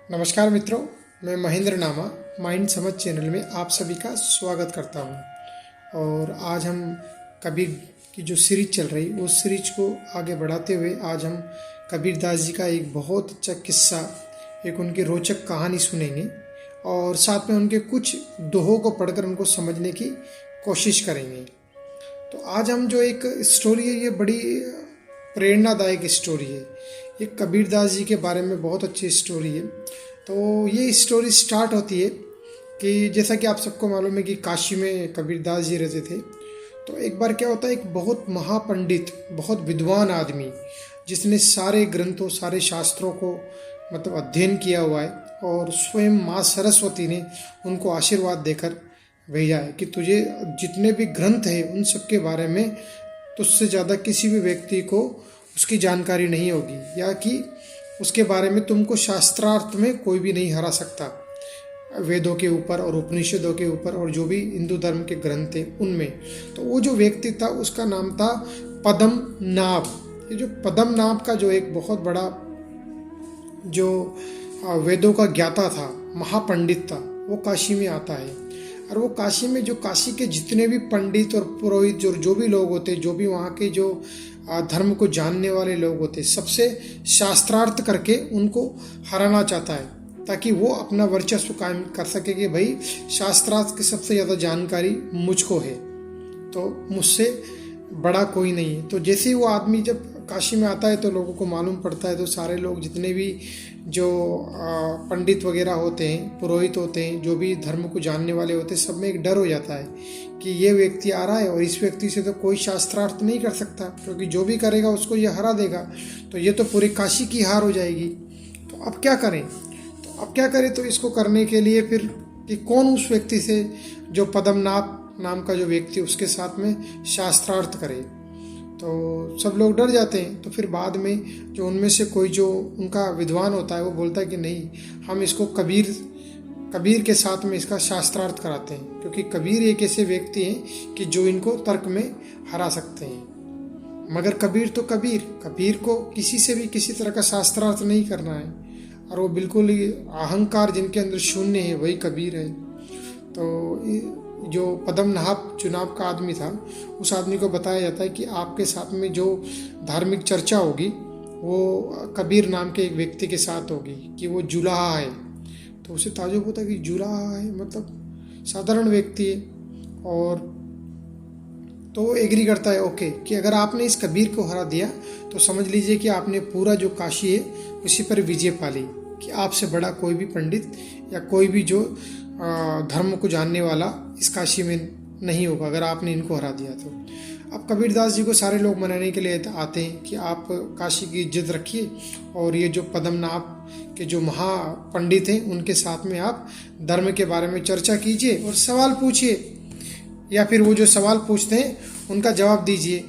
नमस्कार मित्रों, मैं महेंद्र नामा माइंड समझ चैनल में आप सभी का स्वागत करता हूं। और आज हम कबीर की जो सीरीज चल रही उस सीरीज को आगे बढ़ाते हुए आज हम कबीर दास जी का एक बहुत अच्छा किस्सा, एक उनकी रोचक कहानी सुनेंगे और साथ में उनके कुछ दोहों को पढ़कर उनको समझने की कोशिश करेंगे। तो आज हम जो एक स्टोरी है, ये बड़ी प्रेरणादायक स्टोरी है। ये कबीर दास जी के बारे में बहुत अच्छी स्टोरी है। तो ये स्टोरी स्टार्ट होती है कि जैसा कि आप सबको मालूम है कि काशी में कबीर दास जी रहते थे। तो एक बार क्या होता है, एक बहुत महापंडित, बहुत विद्वान आदमी जिसने सारे ग्रंथों, सारे शास्त्रों को मतलब अध्ययन किया हुआ है और स्वयं माँ सरस्वती ने उनको आशीर्वाद देकर भेजा है कि तुझे जितने भी ग्रंथ हैं उन सब के बारे में तुझसे ज़्यादा किसी भी व्यक्ति को उसकी जानकारी नहीं होगी, या कि उसके बारे में तुमको शास्त्रार्थ में कोई भी नहीं हरा सकता, वेदों के ऊपर और उपनिषदों के ऊपर और जो भी हिंदू धर्म के ग्रंथ हैं उनमें। तो वो जो व्यक्ति था उसका नाम था पद्मनाभ। ये जो पद्मनाभ का जो एक बहुत बड़ा जो वेदों का ज्ञाता था, महापंडित था, वो काशी में आता है। और वो काशी में जो काशी के जितने भी पंडित और पुरोहित जो भी लोग होते, जो भी वहाँ के जो धर्म को जानने वाले लोग होते, सबसे शास्त्रार्थ करके उनको हराना चाहता है ताकि वो अपना वर्चस्व कायम कर सके कि भाई शास्त्रार्थ की सबसे ज़्यादा जानकारी मुझको है, तो मुझसे बड़ा कोई नहीं है। तो जैसे ही वो आदमी जब काशी में आता है तो लोगों को मालूम पड़ता है, तो सारे लोग जितने भी जो पंडित वगैरह होते हैं, पुरोहित होते हैं, जो भी धर्म को जानने वाले होते हैं, सब में एक डर हो जाता है कि ये व्यक्ति आ रहा है और इस व्यक्ति से तो कोई शास्त्रार्थ नहीं कर सकता, क्योंकि जो भी करेगा उसको ये हरा देगा, तो ये तो पूरी काशी की हार हो जाएगी। तो अब क्या करें? तो इसको करने के लिए फिर कि कौन उस व्यक्ति से, जो पद्मनाभ नाम का जो व्यक्ति, उसके साथ में शास्त्रार्थ करे। तो सब लोग डर जाते हैं। तो फिर बाद में जो उनमें से कोई जो उनका विद्वान होता है वो बोलता है कि नहीं, हम इसको कबीर के साथ में इसका शास्त्रार्थ कराते हैं, क्योंकि कबीर एक ऐसे व्यक्ति हैं कि जो इनको तर्क में हरा सकते हैं। मगर कबीर को किसी से भी किसी तरह का शास्त्रार्थ नहीं करना है, और वो बिल्कुल ही अहंकार जिनके अंदर शून्य है वही कबीर है। तो जो पद्मनाभ चुनाव का आदमी था, उस आदमी को बताया जाता है कि आपके साथ में जो धार्मिक चर्चा होगी वो कबीर नाम के एक व्यक्ति के साथ होगी कि वो जुलाहा है। तो उसे ताजुब होता है कि जुलाहा है, मतलब साधारण व्यक्ति है। और तो वो एग्री करता है, ओके, कि अगर आपने इस कबीर को हरा दिया तो समझ लीजिए कि आपने पूरा जो काशी है उसी पर विजय पा ली, कि आपसे बड़ा कोई भी पंडित या कोई भी जो धर्म को जानने वाला इस काशी में नहीं होगा अगर आपने इनको हरा दिया तो। अब कबीर दास जी को सारे लोग मनाने के लिए आते हैं कि आप काशी की इज्जत रखिए और ये जो पद्मनाभ के जो महापंडित हैं उनके साथ में आप धर्म के बारे में चर्चा कीजिए और सवाल पूछिए, या फिर वो जो सवाल पूछते हैं उनका जवाब दीजिए,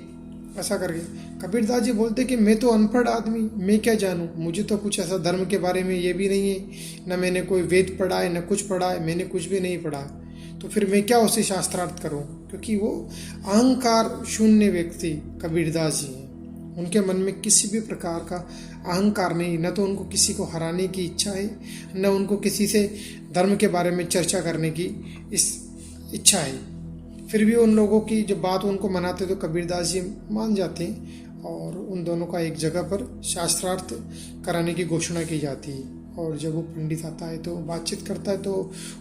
ऐसा करके। कबीर दास जी बोलते कि मैं तो अनपढ़ आदमी, मैं क्या जानूँ, मुझे तो कुछ ऐसा धर्म के बारे में ये भी नहीं है, न मैंने कोई वेद पढ़ा है, न कुछ पढ़ा है, मैंने कुछ भी नहीं पढ़ा, तो फिर मैं क्या उसे शास्त्रार्थ करूँ। क्योंकि वो अहंकार शून्य व्यक्ति कबीर दास जी हैं, उनके मन में किसी भी प्रकार का अहंकार नहीं, न तो उनको किसी को हराने की इच्छा है, न उनको किसी से धर्म के बारे में चर्चा करने की इस इच्छा है। फिर भी उन लोगों की जब बात उनको मनाते तो कबीर दास जी मान जाते हैं और उन दोनों का एक जगह पर शास्त्रार्थ कराने की घोषणा की जाती है। और जब वो पंडित आता है तो बातचीत करता है तो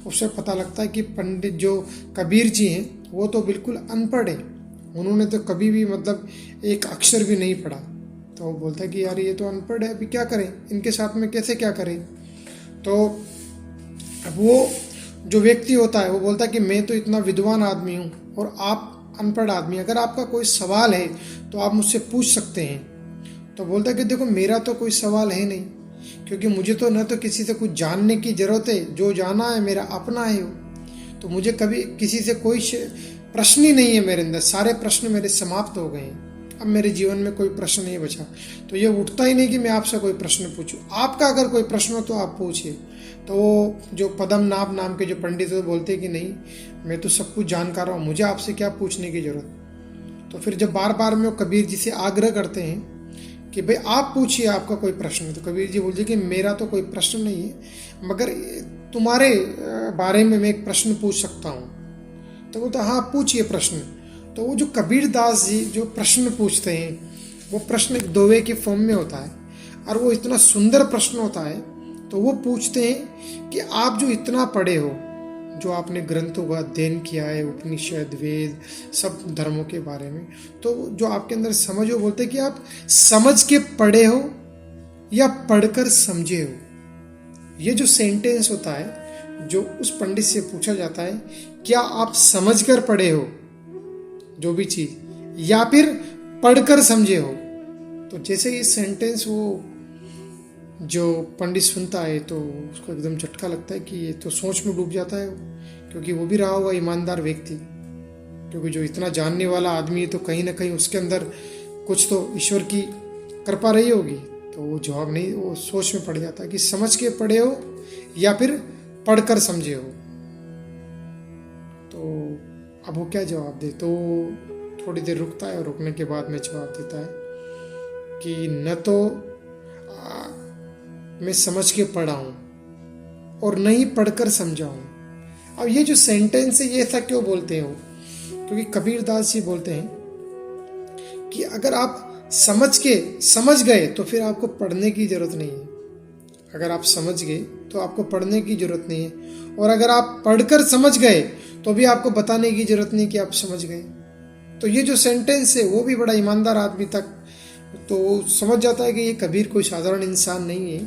उससे पता लगता है कि पंडित जो कबीर जी हैं वो तो बिल्कुल अनपढ़ है, उन्होंने तो कभी भी मतलब एक अक्षर भी नहीं पढ़ा। तो वो बोलता है कि यार ये तो अनपढ़ है, अभी क्या करें, इनके साथ में कैसे क्या करें। तो अब वो जो व्यक्ति होता है वो बोलता है कि मैं तो इतना विद्वान आदमी हूँ और आप अनपढ़ आदमी, अगर आपका कोई सवाल है तो आप मुझसे पूछ सकते हैं। तो बोलता है कि देखो मेरा तो कोई सवाल है नहीं, क्योंकि मुझे तो न तो किसी से कुछ जानने की ज़रूरत है, जो जाना है मेरा अपना है, तो मुझे कभी किसी से कोई प्रश्न ही नहीं है मेरे अंदर, सारे प्रश्न मेरे समाप्त हो गए हैं, अब मेरे जीवन में कोई प्रश्न नहीं बचा। तो ये उठता ही नहीं कि मैं आपसे कोई प्रश्न पूछूं, आपका अगर कोई प्रश्न हो तो आप पूछिए। तो जो पद्मनाभ नाम के जो पंडित है बोलते हैं कि नहीं, मैं तो सब कुछ जानकार हूँ, मुझे आपसे क्या पूछने की जरूरत। तो फिर जब बार बार में वो कबीर जी से आग्रह करते हैं कि भाई आप पूछिए, आपका कोई प्रश्न है। तो कबीर जी बोलते कि मेरा तो कोई प्रश्न नहीं है, मगर तुम्हारे बारे में मैं एक प्रश्न पूछ सकता हूँ। तो बोलता हाँ पूछिए प्रश्न। तो वो जो कबीर दास जी जो प्रश्न पूछते हैं वो प्रश्न एक दोवे के फॉर्म में होता है, और वो इतना सुंदर प्रश्न होता है। तो वो पूछते हैं कि आप जो इतना पढ़े हो, जो आपने ग्रंथों का अध्ययन किया है, उपनिषद वेद सब धर्मों के बारे में, तो जो आपके अंदर समझ हो, बोलते कि आप समझ के पढ़े हो या पढ़कर समझे हो। ये जो सेंटेंस होता है जो उस पंडित से पूछा जाता है, क्या आप समझकर पढ़े हो जो भी चीज, या फिर पढ़कर समझे हो। तो जैसे ये सेंटेंस वो जो पंडित सुनता है तो उसको एकदम झटका लगता है कि ये तो सोच में डूब जाता है, क्योंकि वो भी रहा हुआ ईमानदार व्यक्ति, क्योंकि जो इतना जानने वाला आदमी है तो कहीं ना कहीं उसके अंदर कुछ तो ईश्वर की कृपा रही होगी। तो वो जवाब नहीं, वो सोच में पड़ जाता है कि समझ के पढ़े हो या फिर पढ़कर समझे हो। तो अब वो क्या जवाब दे, तो थोड़ी देर रुकता है और रुकने के बाद में जवाब देता है कि न तो मैं समझ के पढ़ा हूं और न ही पढ़कर समझा हूं। अब ये जो सेंटेंस है ये ऐसा क्यों बोलते हैं वो, क्योंकि कबीर दास जी बोलते हैं कि अगर आप समझ गए तो फिर आपको पढ़ने की जरूरत नहीं है। अगर आप समझ गए तो आपको पढ़ने की जरूरत नहीं है, और अगर आप पढ़कर समझ गए तो भी आपको बताने की जरूरत नहीं कि आप समझ गए। तो ये जो सेंटेंस है वो भी बड़ा ईमानदार आदमी तक तो समझ जाता है कि ये कबीर कोई साधारण इंसान नहीं है,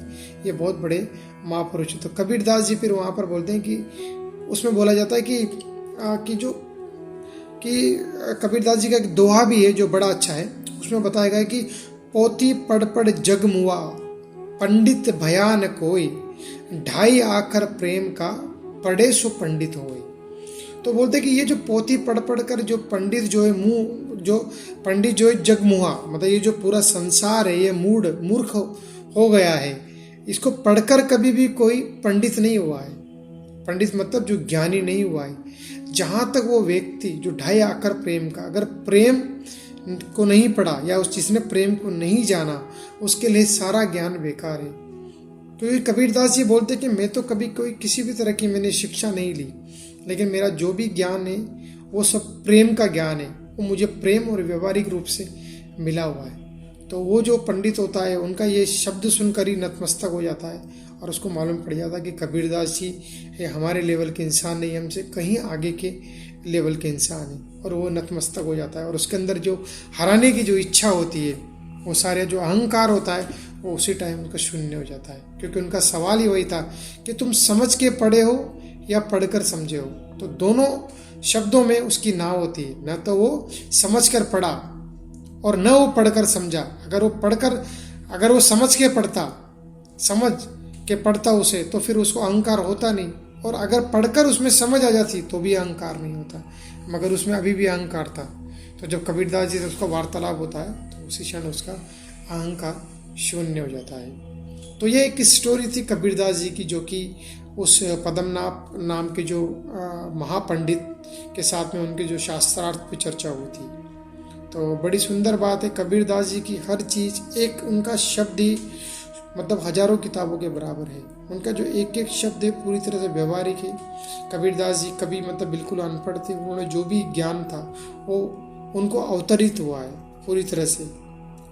ये बहुत बड़े महापुरुष है। तो कबीर दास जी फिर वहाँ पर बोलते हैं कि उसमें बोला जाता है कि कबीर दास जी का एक दोहा भी है जो बड़ा अच्छा है। उसमें बताया गया है कि पोथी पढ़ पढ़ जग मुआ, पंडित भया न कोई, ढाई आखर प्रेम का, पढ़े सो पंडित होए। तो बोलते कि ये जो पोथी पढ़ पढ़ कर जो पंडित जो है पंडित जो है जगमुहा, मतलब ये जो पूरा संसार है ये मूर्ख हो गया है, इसको पढ़कर कभी भी कोई पंडित नहीं हुआ है। पंडित मतलब जो ज्ञानी नहीं हुआ है। जहाँ तक वो व्यक्ति जो ढाई आकर प्रेम का, अगर प्रेम को नहीं पढ़ा या उस जिसने प्रेम को नहीं जाना, उसके लिए सारा ज्ञान बेकार है। क्योंकि कबीरदास जी बोलते कि मैं तो कभी कोई किसी भी तरह की मैंने शिक्षा नहीं ली, लेकिन मेरा जो भी ज्ञान है वो सब प्रेम का ज्ञान है, वो मुझे प्रेम और व्यवहारिक रूप से मिला हुआ है। तो वो जो पंडित होता है उनका ये शब्द सुनकर ही नतमस्तक हो जाता है, और उसको मालूम पड़ जाता है कि कबीरदास जी ये हमारे लेवल के इंसान नहीं, हमसे कहीं आगे के लेवल के इंसान है, और वो नतमस्तक हो जाता है। और उसके अंदर जो हराने की जो इच्छा होती है, वो सारे जो अहंकार होता है वो उसी टाइम उनका शून्य हो जाता है। क्योंकि उनका सवाल ही वही था कि तुम समझ के पढ़े हो या पढ़कर समझे हो। तो दोनों शब्दों में उसकी ना होती है, न तो वो समझ कर पढ़ा और न वो पढ़कर समझा। अगर वो समझ के पढ़ता उसे, तो फिर उसको अहंकार होता नहीं, और अगर पढ़कर उसमें समझ आ जाती तो भी अहंकार नहीं होता, मगर उसमें अभी भी अहंकार था। तो जब कबीरदास जी से उसका वार्तालाप होता है तो उसी क्षण उसका अहंकार शून्य हो जाता है। तो ये एक स्टोरी थी कबीरदास जी की, जो कि उस पद्मनाभ नाम के जो महापंडित के साथ में उनके जो शास्त्रार्थ पे चर्चा हुई थी। तो बड़ी सुंदर बात है, कबीरदास जी की हर चीज़, एक उनका शब्द ही मतलब हजारों किताबों के बराबर है। उनका जो एक एक शब्द है पूरी तरह से व्यवहारिक है। कबीरदास जी कभी मतलब बिल्कुल अनपढ़ थे, उन्होंने जो भी ज्ञान था वो उनको अवतरित हुआ है पूरी तरह से,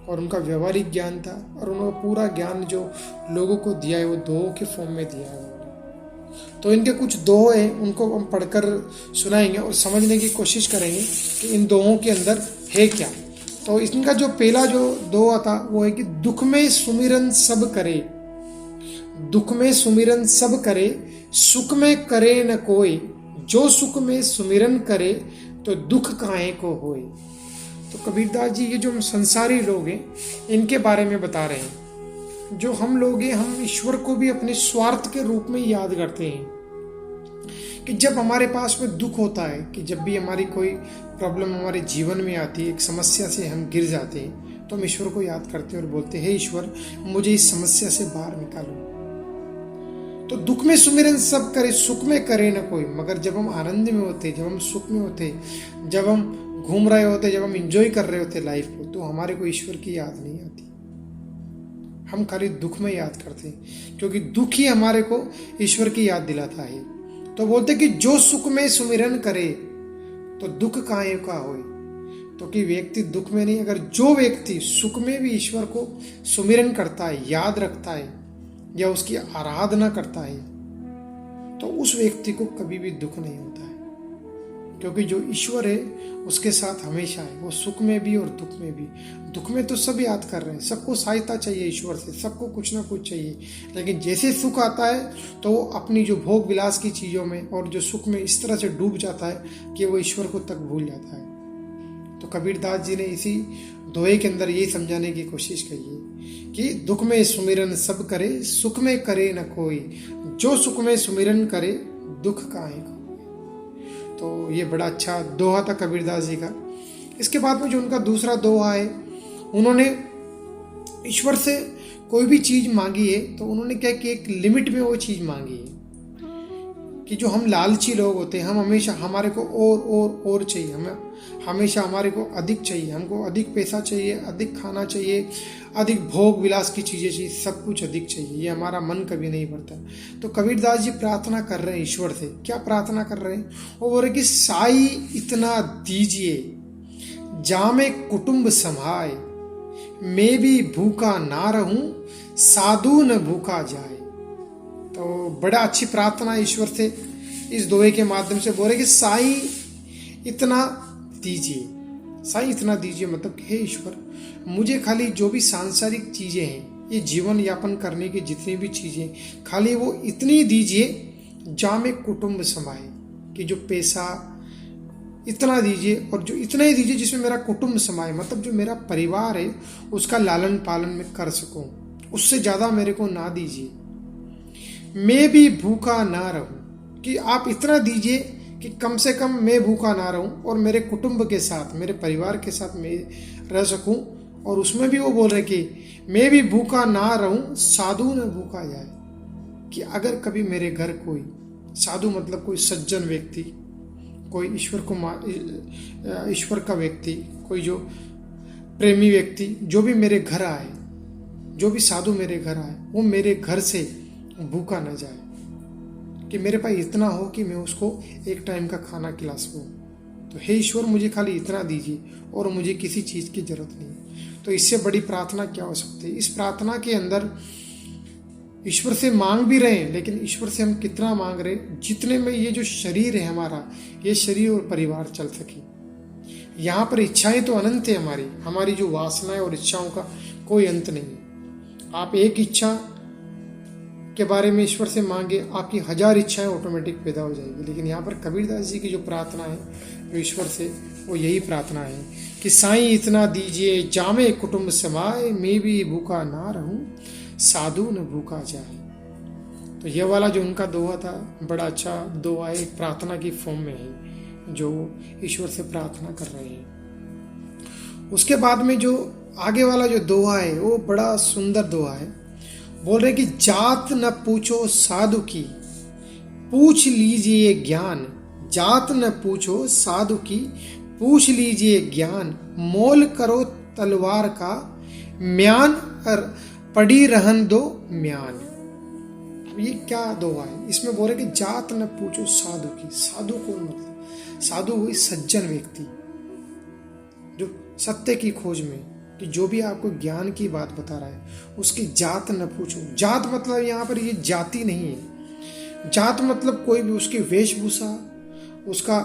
और उनका व्यवहारिक ज्ञान था, और उन्होंने पूरा ज्ञान जो लोगों को दिया है वो दोहों के फॉर्म में दिया है। तो इनके कुछ दोहे हैं, उनको हम पढ़कर सुनाएंगे और समझने की कोशिश करेंगे कि इन दोहों के अंदर है क्या। तो इनका जो पहला जो दोहा था वो है कि दुख में सुमिरन सब करे, दुख में सुमिरन सब करे, सुख में करे न कोई, जो सुख में सुमिरन करे तो दुख काहे को होए। तो कबीरदास जी ये जो संसारी लोग हैं इनके बारे में बता रहे हैं। जो हम लोग हैं, हम ईश्वर को भी अपने स्वार्थ के रूप में याद करते हैं कि जब हमारे पास में दुख होता है, कि जब भी हमारी कोई प्रॉब्लम हमारे जीवन में आती है, एक समस्या से हम गिर जाते हैं, तो हम ईश्वर को याद करते हैं और बोलते हैं, हे ईश्वर मुझे इस समस्या से बाहर निकालो। तो दुख में सुमिरन सब करे, सुख में करे न कोई। मगर जब हम आनंद में होते, जब हम सुख में होते, जब हम घूम रहे होते, जब हम इंजॉय कर रहे होते लाइफ को, तो हमारे को ईश्वर की याद नहीं आती। हम खाली दुख में याद करते हैं, क्योंकि दुख ही हमारे को ईश्वर की याद दिलाता है। तो बोलते कि जो सुख में सुमिरन करे तो दुख काहे का होए। तो कि व्यक्ति दुख में नहीं, अगर जो व्यक्ति सुख में भी ईश्वर को सुमिरन करता है, याद रखता है या उसकी आराधना करता है, तो उस व्यक्ति को कभी भी दुख नहीं होता है, क्योंकि जो ईश्वर है उसके साथ हमेशा है, वो सुख में भी और दुख में भी। दुख में तो सब याद कर रहे हैं, सबको सहायता चाहिए ईश्वर से, सबको कुछ ना कुछ चाहिए, लेकिन जैसे सुख आता है तो वो अपनी जो भोग विलास की चीज़ों में और जो सुख में इस तरह से डूब जाता है कि वो ईश्वर को तक भूल जाता है। तो कबीरदास जी ने इसी दोहे के अंदर यही समझाने की कोशिश की है कि दुख में सुमिरन सब करे, सुख में करे न कोई, जो सुख में सुमिरन करे दुख काहे का। तो ये बड़ा अच्छा दोहा था कबीरदास जी का। इसके बाद में जो उनका दूसरा दोहा है, उन्होंने ईश्वर से कोई भी चीज मांगी है तो उन्होंने क्या कि एक लिमिट में वो चीज मांगी है, कि जो हम लालची लोग होते हैं, हम हमेशा हमारे को और चाहिए, हमें हमेशा हमारे को अधिक चाहिए, हमको अधिक पैसा चाहिए, अधिक खाना चाहिए, अधिक भोग विलास की चीज़ें चाहिए, सब कुछ अधिक चाहिए, ये हमारा मन कभी नहीं भरता। तो कबीरदास जी प्रार्थना कर रहे हैं ईश्वर से। क्या प्रार्थना कर रहे हैं? वो बोल रहे कि साई इतना दीजिए जामे कुटुंब संभाए, मैं भी भूखा ना रहूं साधु न भूखा जाए। तो बड़ा अच्छी प्रार्थना ईश्वर से इस दोहे के माध्यम से बोल रहे कि साई इतना दीजिए। साई इतना दीजिए मतलब हे ईश्वर, मुझे खाली जो भी सांसारिक चीजें हैं, ये जीवन यापन करने की जितनी भी चीजें, खाली वो इतनी दीजिए जामे कुटुंब समाए, कि जो पैसा इतना दीजिए और जो इतना ही दीजिए जिसमें मेरा कुटुंब समाए, मतलब जो मेरा परिवार है उसका लालन पालन मैं कर सकूं, उससे ज्यादा मेरे को ना दीजिए। मैं भी भूखा ना रहूं, कि आप इतना दीजिए कि कम से कम मैं भूखा ना रहूं और मेरे कुटुंब के साथ, मेरे परिवार के साथ मैं रह सकूं। और उसमें भी वो बोल रहे कि मैं भी भूखा ना रहूं साधु न भूखा जाए, कि अगर कभी मेरे घर कोई साधु मतलब कोई सज्जन व्यक्ति, कोई ईश्वर का व्यक्ति, कोई जो प्रेमी व्यक्ति जो भी मेरे घर आए, जो भी साधु मेरे घर आए, वो मेरे घर से भूखा न जाए, कि मेरे पास इतना हो कि मैं उसको एक टाइम का खाना खिला सकूं। तो हे ईश्वर, मुझे खाली इतना दीजिए और मुझे किसी चीज़ की जरूरत नहीं। तो इससे बड़ी प्रार्थना क्या हो सकती है? इस प्रार्थना के अंदर ईश्वर से मांग भी रहे हैं, लेकिन ईश्वर से हम कितना मांग रहे हैं, जितने में ये जो शरीर है हमारा, ये शरीर और परिवार चल सके। यहाँ पर इच्छाएं तो अनंत है, हमारी जो वासनाएं और इच्छाओं का कोई अंत नहीं है। आप एक इच्छा के बारे में ईश्वर से मांगे, आपकी 1000 इच्छाएं ऑटोमेटिक पैदा हो जाएगी। लेकिन यहाँ पर कबीरदास जी की जो प्रार्थना है जो ईश्वर से, वो यही प्रार्थना है कि साईं इतना दीजिए जामे कुटुंब समाए, मैं भी भूखा ना रहूं साधु न भूखा जाए। तो यह वाला जो उनका दोहा था, बड़ा अच्छा दोहा है, प्रार्थना की फॉर्म में है, जो ईश्वर से प्रार्थना कर रहे हैं। उसके बाद में जो आगे वाला जो दोहा है वो बड़ा सुंदर दोहा है। बोल रहे कि जात न पूछो साधु की, पूछ लीजिए ज्ञान। जात न पूछो साधु की, पूछ लीजिए ज्ञान। मोल करो तलवार का, म्यान पड़ी रहन दो म्यान। ये क्या दोहा है? इसमें बोल रहे कि जात न पूछो साधु की। साधु कौन? मतलब साधु हुई सज्जन व्यक्ति जो सत्य की खोज में, कि जो भी आपको ज्ञान की बात बता रहा है उसकी जात न पूछो। जात मतलब यहाँ पर ये जाति नहीं है। जात मतलब कोई भी उसकी वेशभूषा, उसका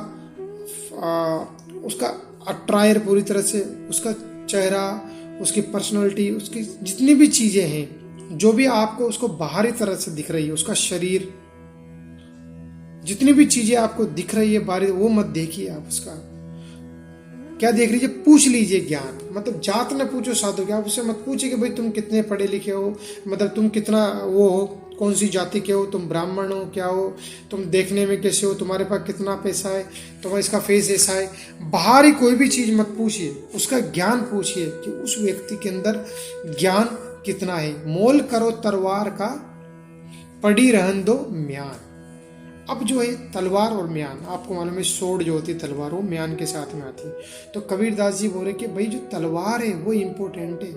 अट्रायर पूरी तरह से, उसका चेहरा, उसकी पर्सनालिटी, उसकी जितनी भी चीजें हैं, जो भी आपको उसको बाहरी तरह से दिख रही है, उसका शरीर, जितनी भी चीजें आपको दिख रही है बाहरी, वो मत देखिए। आप उसका क्या देख लीजिए, पूछ लीजिए ज्ञान। मतलब जात न पूछो साधु की, आप उससे मत पूछिए कि भाई तुम कितने पढ़े लिखे हो, मतलब तुम कितना वो हो, कौन सी जाति के हो, तुम ब्राह्मण हो, क्या हो, तुम देखने में कैसे हो, तुम्हारे पास कितना पैसा है, तुम्हारा इसका फेस ऐसा है। बाहरी कोई भी चीज मत पूछिए, उसका ज्ञान पूछिए कि उस व्यक्ति के अंदर ज्ञान कितना है। मोल करो तलवार का, पड़ी रहन दो म्यान। अब जो है तलवार और म्यान, आपको मालूम है सोड जो होती है तलवार, वो म्यान के साथ में आती है। तो कबीरदास जी बोले कि भाई जो तलवार है वो इम्पोर्टेंट है,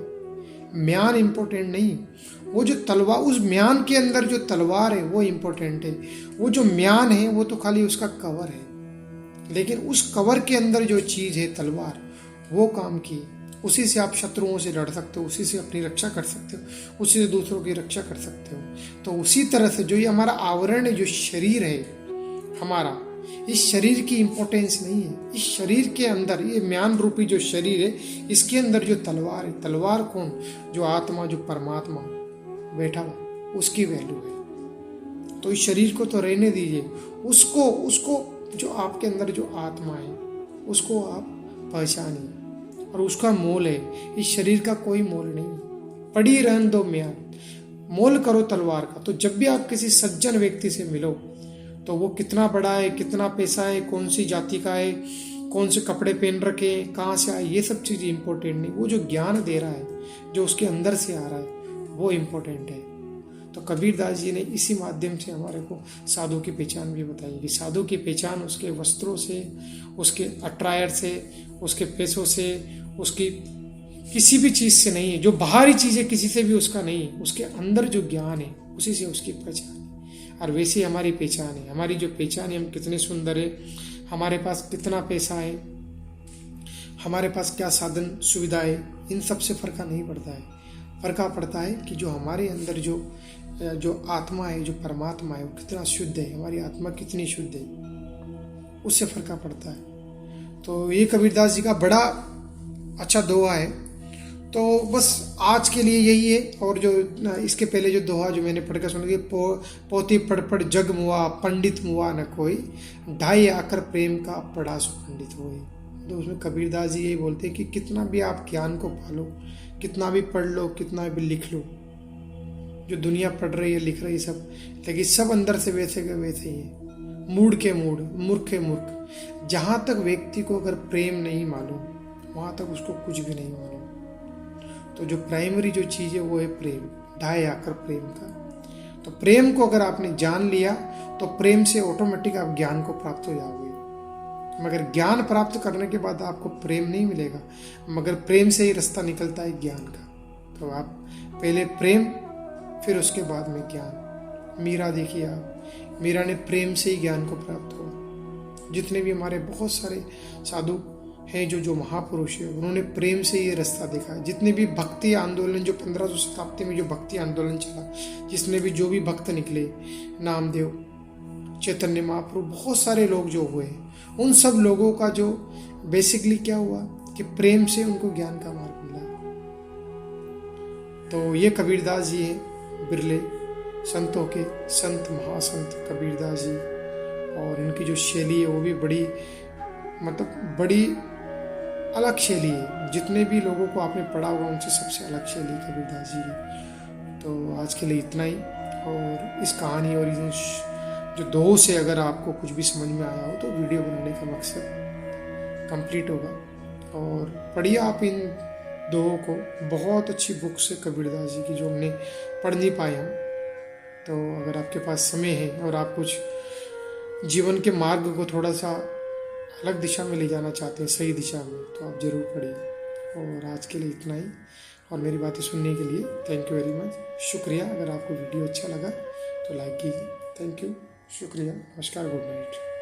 म्यान इम्पोर्टेंट नहीं, वो जो तलवार, उस म्यान के अंदर जो तलवार है वो इम्पोर्टेंट है। वो जो म्यान है वो तो खाली उसका कवर है, लेकिन उस कवर के अंदर जो चीज़ है तलवार, वो काम की। उसी से आप शत्रुओं से लड़ सकते हो, उसी से अपनी रक्षा कर सकते हो, उसी से दूसरों की रक्षा कर सकते हो। तो उसी तरह से जो ये हमारा आवरण है, जो शरीर है हमारा, इस शरीर की इम्पोर्टेंस नहीं है। इस शरीर के अंदर, ये म्यान रूपी जो शरीर है, इसके अंदर जो तलवार है, तलवार कौन? जो आत्मा, जो परमात्मा बैठा हुआ, उसकी वैल्यू है। तो इस शरीर को तो रहने दीजिए, उसको जो आपके अंदर जो आत्मा है उसको आप पहचानिए, और उसका मोल है। इस शरीर का कोई मोल नहीं। पड़ी रहन दो म्यान, मोल करो तलवार का। तो जब भी आप किसी सज्जन व्यक्ति से मिलो, तो वो कितना बड़ा है, कितना पैसा है, कौन सी जाति का है, कौन से कपड़े पहन रखे हैं, कहाँ से आए, ये सब चीज़ इम्पोर्टेंट नहीं। वो जो ज्ञान दे रहा है, जो उसके अंदर से आ रहा है, वो इम्पोर्टेंट है। तो कबीरदास जी ने इसी माध्यम से हमारे को साधु की पहचान भी बताई कि साधु की पहचान उसके वस्त्रों से, उसके अट्रायर से, उसके पैसों से, उसकी किसी भी चीज़ से नहीं है। जो बाहरी चीज़ है किसी से भी उसका नहीं है, उसके अंदर जो ज्ञान है उसी से उसकी पहचान है। और वैसे हमारी पहचान है, हमारी जो पहचान है, हम कितने सुंदर है, हमारे पास कितना पैसा है, हमारे पास क्या साधन सुविधा है, इन सब से फर्क नहीं पड़ता है। फर्क पड़ता है कि जो हमारे अंदर जो आत्मा है, जो परमात्मा है, वो कितना शुद्ध है, हमारी आत्मा कितनी शुद्ध है, उससे फर्क पड़ता है। तो ये कबीरदास जी का बड़ा अच्छा दोहा है। तो बस आज के लिए यही है। और जो इसके पहले जो दोहा जो मैंने पढ़कर सुना कि पोती पढ़ पढ़ जग मुआ, पंडित मुआ न कोई, ढाई आकर प्रेम का पढ़ा सो पंडित होए। तो उसमें कबीरदास जी यही बोलते हैं कि कितना भी आप ज्ञान को पालो, कितना भी पढ़ लो, कितना भी लिख लो, जो दुनिया पढ़ रही है, लिख रही है सब, लेकिन सब अंदर से वैसे के वैसे ही है, मूड के मूड, मूर्ख के मूर्ख। जहाँ तक व्यक्ति को अगर प्रेम नहीं मालूम, वहाँ तक उसको कुछ भी नहीं मालूम। तो जो प्राइमरी जो चीज़ है वो है प्रेम, ढाई आकर प्रेम का। तो प्रेम को अगर आपने जान लिया, तो प्रेम से ऑटोमेटिक आप ज्ञान को प्राप्त हो जाओगे। मगर ज्ञान प्राप्त करने के बाद आपको प्रेम नहीं मिलेगा, मगर प्रेम से ही रास्ता निकलता है ज्ञान का। तो आप पहले प्रेम, फिर उसके बाद में ज्ञान। मीरा देखिए आप, मीरा ने प्रेम से ही ज्ञान को प्राप्त हुआ। जितने भी हमारे बहुत सारे साधु हैं, जो महापुरुष है, उन्होंने प्रेम से ये रास्ता देखा। जितने भी भक्ति आंदोलन, जो 1500 शताब्दी में जो भक्ति आंदोलन चला, जिसमें भी जो भी भक्त निकले, नामदेव, चैतन्य महाप्रभु, बहुत सारे लोग जो हुए, उन सब लोगों का जो बेसिकली क्या हुआ कि प्रेम से उनको ज्ञान का मार्ग मिला। तो ये कबीरदास जी हैं, बिरले संतों के संत, महासंत कबीरदास जी। और इनकी जो शैली है वो भी बड़ी, मतलब बड़ी अलग शैली है। जितने भी लोगों को आपने पढ़ा होगा उनसे सबसे अलग शैली कबीरदास जी की। तो आज के लिए इतना ही। और इस कहानी और इस जो दोहों से अगर आपको कुछ भी समझ में आया हो, तो वीडियो बनाने का मकसद कंप्लीट होगा। और पढ़िए आप इन दोहों को, बहुत अच्छी बुक्स है कबीरदास जी की, जो हमने पढ़ नहीं पाए हम। तो अगर आपके पास समय है और आप कुछ जीवन के मार्ग को थोड़ा सा अलग दिशा में ले जाना चाहते हैं, सही दिशा में, तो आप ज़रूर पढ़िए। और आज के लिए इतना ही। और मेरी बातें सुनने के लिए थैंक यू वेरी मच, शुक्रिया। अगर आपको वीडियो अच्छा लगा तो लाइक कीजिए। थैंक यू, शुक्रिया, नमस्कार, गुड नाइट।